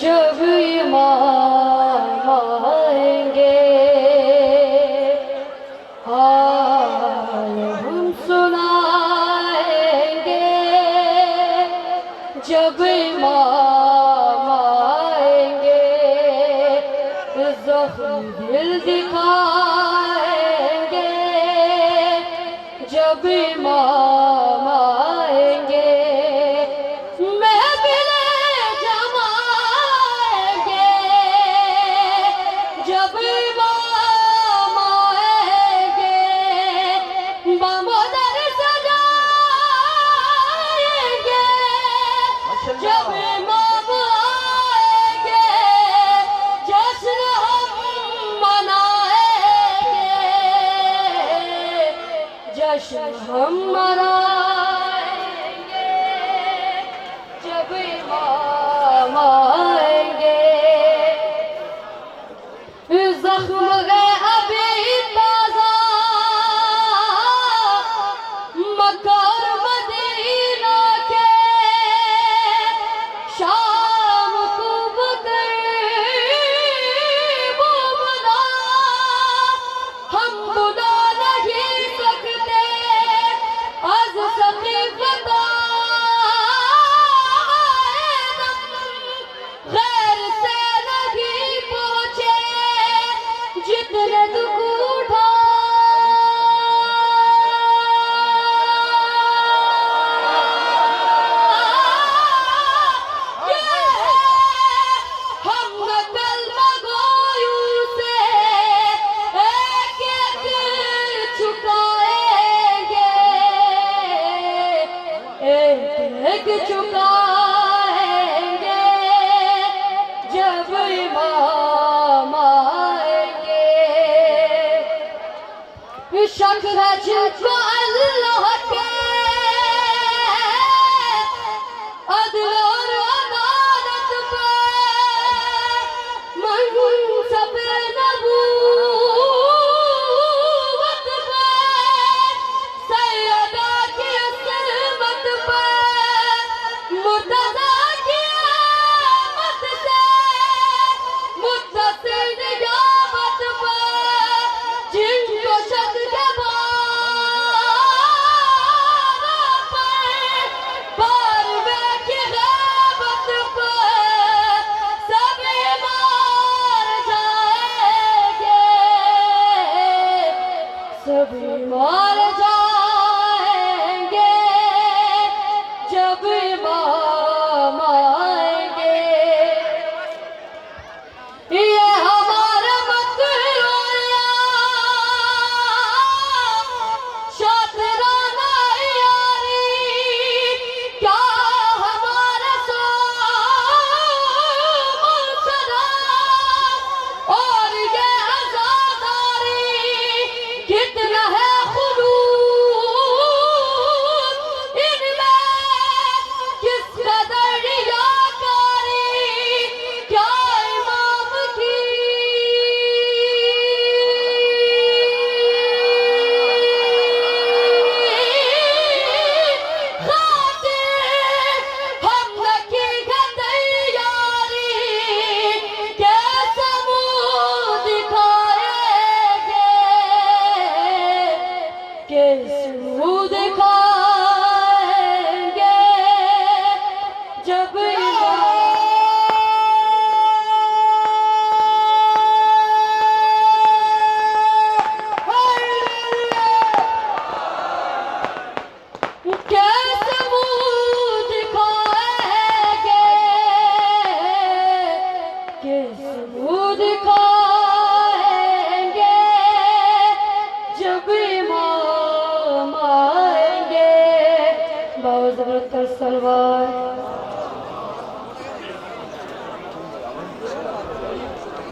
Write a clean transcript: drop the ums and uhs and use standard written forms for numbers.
जब इमाम आएंगे हाल हम सुनाएंगे। जब इमाम आएंगे ज़ख्म दिल दिखाएंगे। जब इमाम आएंगे महफिले जमाएंगे। जब इमाम आएंगे बामोदर सजाएंगे। जब इमाम आएंगे जश्न हम मनाएंगे। जश्न हम मनाएंगे। जब इमाम आएंगे ज़ख्म है अभी ताज़ा मक्का और मदीना के। शाम को बकरीब बुला हम बुला नहीं सकते। आज सकीफ़ता गैर से नहीं पहुँचे। जितने दुख उठा हम कलमा गोयों से एक एक चुकाएंगे। एक एक चुकाएंगे। जब इमाम आएंगे शक है जिनको अल्लाह के अदल और अदालत पे मनसब नबूवत पे सैयदा की असमत पे मुर्तज़ा की आमद से मुत्तसिल निजामत पे जिनको शक के बारवे की ग़ैबत पे सभी मार जाएंगे। सभी मार जाएंगे। जब इमाम आएंगे ये हमारे मतलूया शातिराना यारी क्या हमारे मुसरा और ये आज़ादारी कितना है खुलूस इनमें किस कदर रियाकारी क्या इमाम की खातिर हमने की है तैयारी। कैसे मुँह दिखाएंगे। कैसे मुँह दिखाएंगे। जब कैसे मुँह दिखाएंगे। कैसे मुँह दिखाएंगे। जब इमाम आएंगे। बहुत ज़बरदस्त सलवार